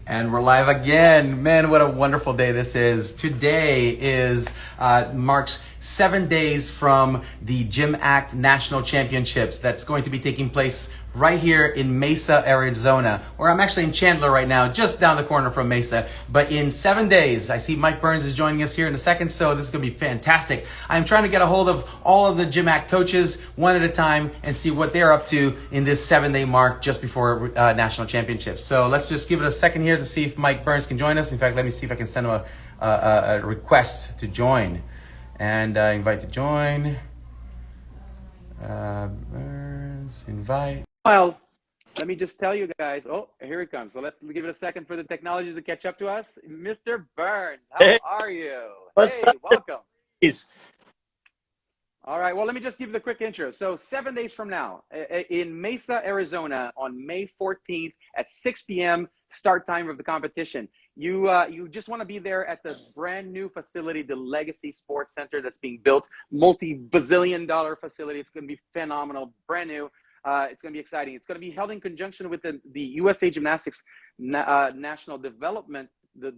And we're live again. Man, what a wonderful day this is. Today is marks 7 days from the Gym Act National Championships that's going to be taking place right here in Mesa, Arizona, where I'm actually in Chandler right now, just down the corner from Mesa. But in 7 days, I see Mike Burns is joining us here in a second, so this is going to be fantastic. I'm trying to get a hold of all of the Gym Act coaches one at a time and see what they're up to in this 7-day mark just before national championships. So let's just give it a second here to see if Mike Burns can join us. In fact, let me see if I can send him a request to join. And invite to join. Burns, invite. Well, let me just tell you guys. Oh, here it comes. So let's give it a second for the technology to catch up to us. Mr. Burns, how Hey, are you? what's Hey, up, welcome. guys? All right, well, let me just give you the quick intro. So 7 days from now, in Mesa, Arizona, on May 14th at 6 p.m., start time of the competition. You just want to be there at the brand new facility, the Legacy Sports Center that's being built, multi-bazillion-dollar facility. It's going to be phenomenal, brand new. It's going to be exciting. It's going to be held in conjunction with the USA Gymnastics National Development, the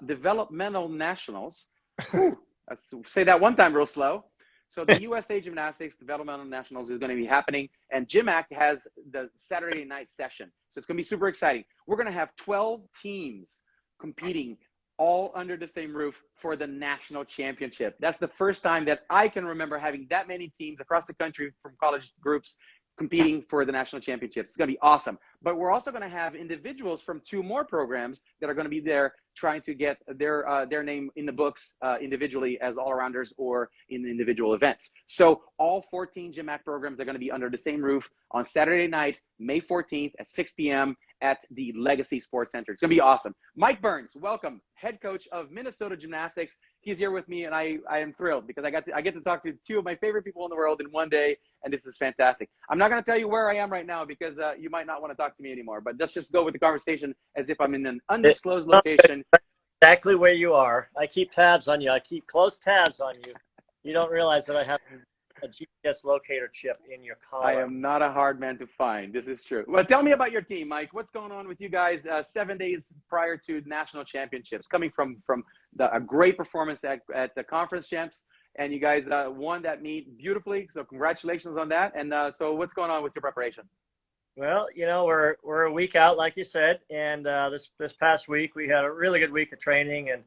Developmental Nationals. Whew, let's say that one time real slow. So the USA Gymnastics Developmental Nationals is going to be happening, and Gym Act has the Saturday night session. So it's going to be super exciting. We're going to have 12 teams competing all under the same roof for the national championship. That's the first time that I can remember having that many teams across the country from college groups competing for the national championships. It's going to be awesome. But we're also going to have individuals from 2 more programs that are going to be there trying to get their name in the books individually as all-arounders or in individual events. So all 14 Gym Act programs are going to be under the same roof on Saturday night, May 14th at 6 p.m. at the Legacy Sports Center. It's going to be awesome. Mike Burns, welcome, head coach of Minnesota Gymnastics. He's here with me, and I am thrilled because I get to talk to 2 of my favorite people in the world in one day, and this is fantastic. I'm not going to tell you where I am right now because you might not want to talk to me anymore, but let's just go with the conversation as if I'm in an undisclosed location. Exactly where you are. I keep tabs on you. I keep close tabs on you. You don't realize that I have a GPS locator chip in your collar. I am not a hard man to find. This is true. Well, tell me about your team, Mike. What's going on with you guys 7 days prior to national championships, coming from a great performance at the conference champs, and you guys won that meet beautifully. So congratulations on that. And so what's going on with your preparation? Well, we're a week out, like you said, and this past week we had a really good week of training, and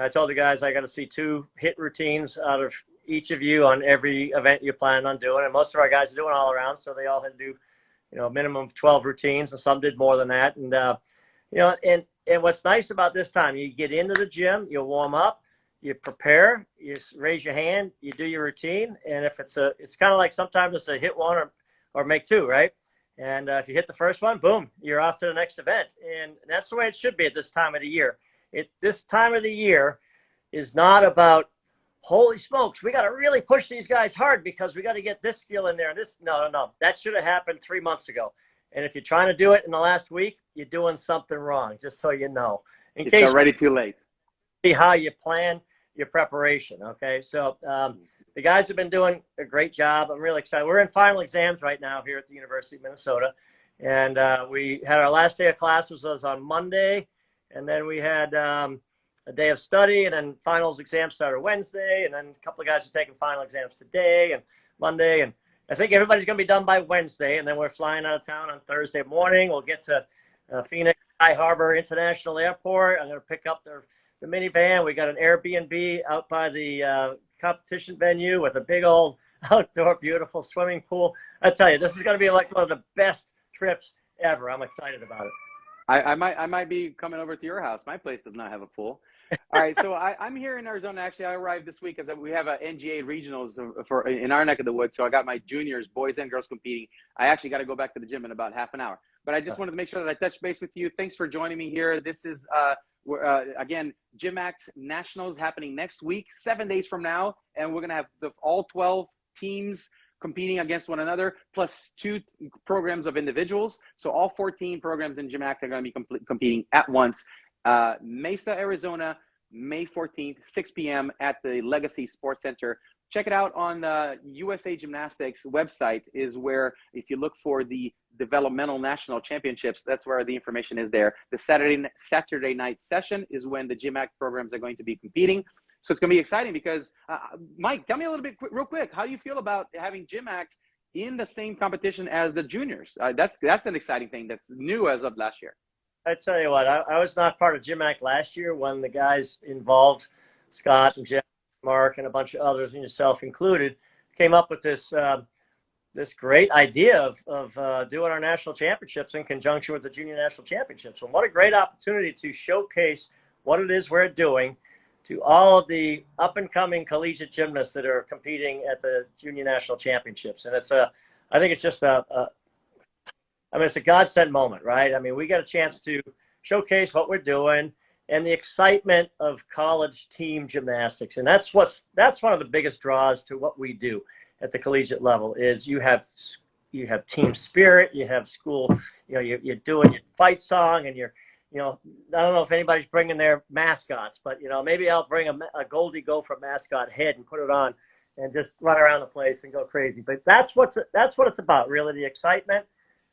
I told the guys I got to see 2 hit routines out of each of you on every event you plan on doing, and most of our guys are doing all around, so they all had to do, a minimum of 12 routines, and some did more than that, and and what's nice about this time, you get into the gym, you warm up, you prepare, you raise your hand, you do your routine, and if it's kind of like sometimes it's a hit one or make 2, right? And if you hit the first one, boom, you're off to the next event. And that's the way it should be at this time of the year. This time of the year is not about, holy smokes, we got to really push these guys hard because we got to get this skill in there. And this, no. That should have happened 3 months ago. And if you're trying to do it in the last week, you're doing something wrong, just so you know. It's already too late. See how you plan your preparation, okay? So the guys have been doing a great job. I'm really excited. We're in final exams right now here at the University of Minnesota. And we had our last day of class was on Monday. And then we had a day of study. And then finals exams started Wednesday. And then a couple of guys are taking final exams today and Monday. And I think everybody's going to be done by Wednesday. And then we're flying out of town on Thursday morning. We'll get to Phoenix Sky Harbor International Airport. I'm going to pick up the minivan. We got an Airbnb out by the competition venue with a big old outdoor beautiful swimming pool. I tell you, this is going to be like one of the best trips ever. I'm excited about it. I might be coming over to your house. My place does not have a pool. All right, so I'm here in Arizona. Actually, I arrived this week because we have a NGA regionals in our neck of the woods. So I got my juniors, boys and girls, competing. I actually got to go back to the gym in about half an hour. But I just wanted to make sure that I touch base with you. Thanks for joining me here. This is again, Gym Act Nationals happening next week, 7 days from now, and we're gonna have all 12 teams competing against one another, plus 2 programs of individuals. So all 14 programs in Gym Act are going to be competing at once. Mesa, Arizona, May 14th, 6 p.m. at the Legacy Sports Center. Check it out on the USA Gymnastics website is where, if you look for the developmental national championships. That's where the information is there. The Saturday night session is when the Gym Act programs are going to be competing. So it's going to be exciting because, Mike, tell me a little bit real quick. How do you feel about having Gym Act in the same competition as the juniors? That's an exciting thing that's new as of last year. I tell you what, I was not part of Gym Act last year when the guys involved, Scott and Jeff, Mark, and a bunch of others, and yourself included, came up with this great idea of doing our national championships in conjunction with the junior national championships. And what a great opportunity to showcase what it is we're doing to all of the up-and-coming collegiate gymnasts that are competing at the junior national championships. And I think it's just it's a godsend moment, right? I mean, we get a chance to showcase what we're doing and the excitement of college team gymnastics. And that's one of the biggest draws to what we do at the collegiate level is you have team spirit, you have school, you're doing your fight song, and I don't know if anybody's bringing their mascots, but, maybe I'll bring a Goldie Gopher mascot head and put it on and just run around the place and go crazy. But that's what it's about, really, the excitement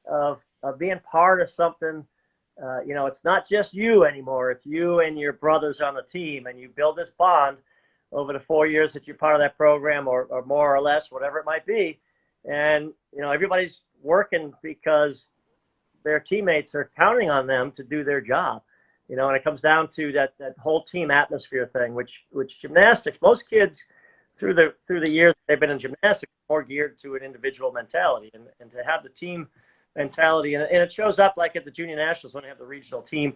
of being part of something. It's not just you anymore. It's you and your brothers on the team, and you build this bond over the 4 years that you're part of that program, or more or less, whatever it might be. And, everybody's working because their teammates are counting on them to do their job, and it comes down to that whole team atmosphere thing, which gymnastics, most kids through the years they've been in gymnastics are more geared to an individual mentality, and to have the team mentality, and it shows up like at the junior nationals when they have the regional team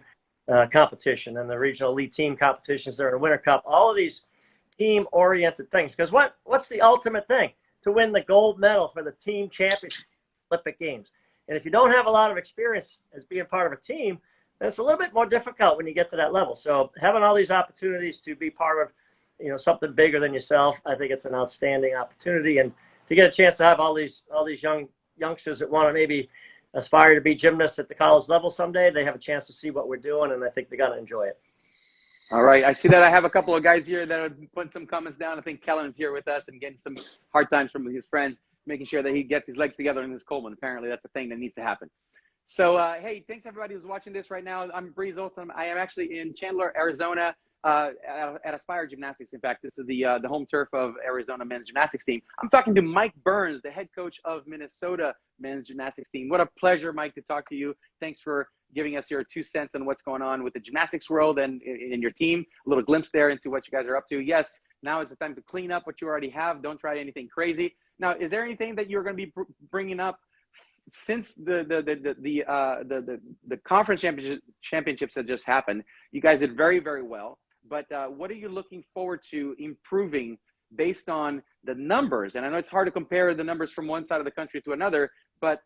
competition and the regional elite team competitions during the Winter Cup, all of these team oriented things. Because what's the ultimate thing? To win the gold medal for the team championship Olympic Games. And if you don't have a lot of experience as being part of a team, then it's a little bit more difficult when you get to that level. So having all these opportunities to be part of, something bigger than yourself, I think it's an outstanding opportunity. And to get a chance to have all these youngsters that want to maybe aspire to be gymnasts at the college level someday, they have a chance to see what we're doing, and I think they're going to enjoy it. All right. I see that I have a couple of guys here that are putting some comments down. I think Kellen's here with us and getting some hard times from his friends, making sure that he gets his legs together in this cold one. Apparently, that's a thing that needs to happen. So, hey, thanks everybody who's watching this right now. I'm Breeze Olson. I am actually in Chandler, Arizona, at Aspire Gymnastics. In fact, this is the home turf of Arizona men's gymnastics team. I'm talking to Mike Burns, the head coach of Minnesota men's gymnastics team. What a pleasure, Mike, to talk to you. Thanks for giving us your 2 cents on what's going on with the gymnastics world and in your team. A little glimpse there into what you guys are up to. Yes, now is the time to clean up what you already have. Don't try anything crazy. Now, is there anything that you're going to be bringing up since the conference championships that just happened? You guys did very, very well. But what are you looking forward to improving based on the numbers? And I know it's hard to compare the numbers from one side of the country to another, but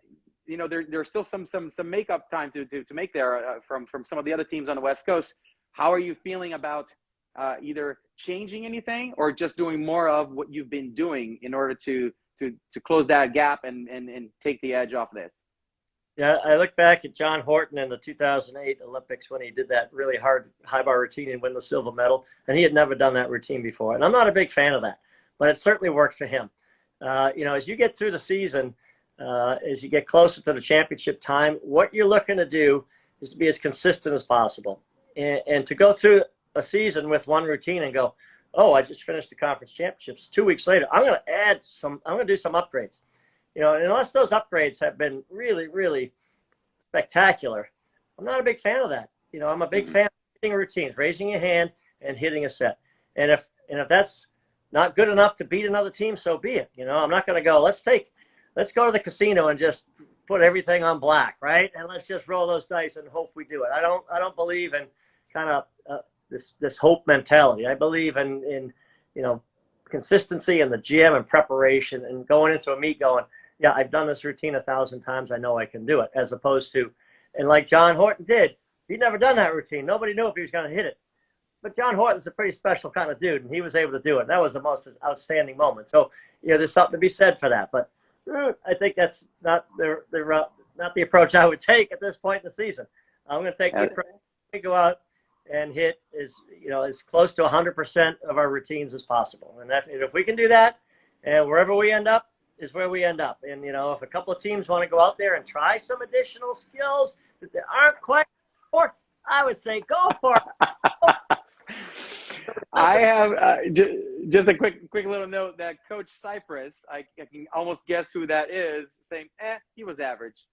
there's still some makeup time to make there from some of the other teams on the West Coast. How are you feeling about either changing anything or just doing more of what you've been doing in order to close that gap and take the edge off this? Yeah, I look back at John Horton in the 2008 Olympics when he did that really hard high bar routine and win the silver medal, and he had never done that routine before. And I'm not a big fan of that, but it certainly worked for him. As you get through the season, as you get closer to the championship time, what you're looking to do is to be as consistent as possible. And to go through a season with one routine and go, oh, I just finished the conference championships. 2 weeks later, I'm going to do some upgrades. And unless those upgrades have been really, really spectacular, I'm not a big fan of that. I'm a big fan of hitting routines, raising your hand and hitting a set. And if that's not good enough to beat another team, so be it. I'm not going to go, let's go to the casino and just put everything on black, right? And let's just roll those dice and hope we do it. I don't believe in kind of this hope mentality. I believe in consistency in the gym and preparation and going into a meet going, yeah, I've done this routine 1,000 times. I know I can do it, as opposed to, and like John Horton did, he'd never done that routine. Nobody knew if he was going to hit it. But John Horton's a pretty special kind of dude, and he was able to do it. That was the most outstanding moment. So, there's something to be said for that. But I think that's not the approach I would take at this point in the season. I'm going to take the approach to go out and hit as close to 100% of our routines as possible. And if we can do that, and wherever we end up, is where we end up. And, you know, if a couple of teams want to go out there and try some additional skills that they aren't quite for, I would say go for it. I have just a quick little note that Coach Cypress, I can almost guess who that is, saying, he was average.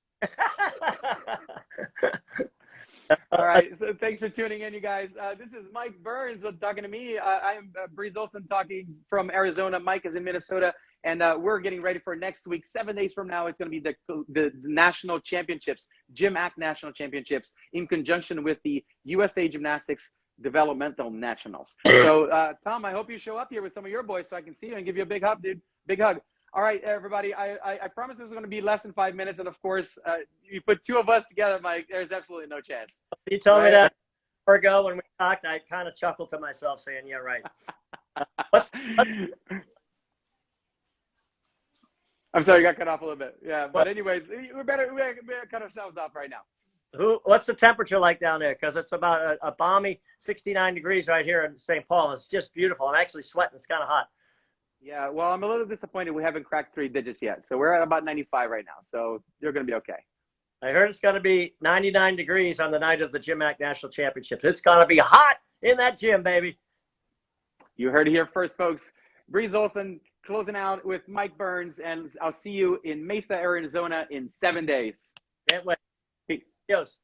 All right, so thanks for tuning in, you guys. This is Mike Burns talking to me. I'm Breeze Olson talking from Arizona. Mike is in Minnesota, and we're getting ready for next week. 7 days from now, it's going to be the national championships, Gym Act National Championships, in conjunction with the USA Gymnastics Developmental Nationals. So, Tom, I hope you show up here with some of your boys so I can see you and give you a big hug, dude. Big hug. All right, everybody. I promise this is going to be less than 5 minutes, and of course, you put two of us together, Mike. There's absolutely no chance. You told me that an hour ago when we talked. I kind of chuckled to myself, saying, "Yeah, right." I'm sorry, you got cut off a little bit. Yeah, but anyways, we better cut ourselves off right now. What's the temperature like down there? Because it's about a balmy 69 degrees right here in St. Paul. It's just beautiful. I'm actually sweating. It's kind of hot. Yeah, well, I'm a little disappointed we haven't cracked 3 digits yet. So we're at about 95 right now. So you're going to be okay. I heard it's going to be 99 degrees on the night of the Gym Act National Championships. It's going to be hot in that gym, baby. You heard it here first, folks. Breeze Olson closing out with Mike Burns, and I'll see you in Mesa, Arizona in 7 days. Can't wait. Peace. Adios.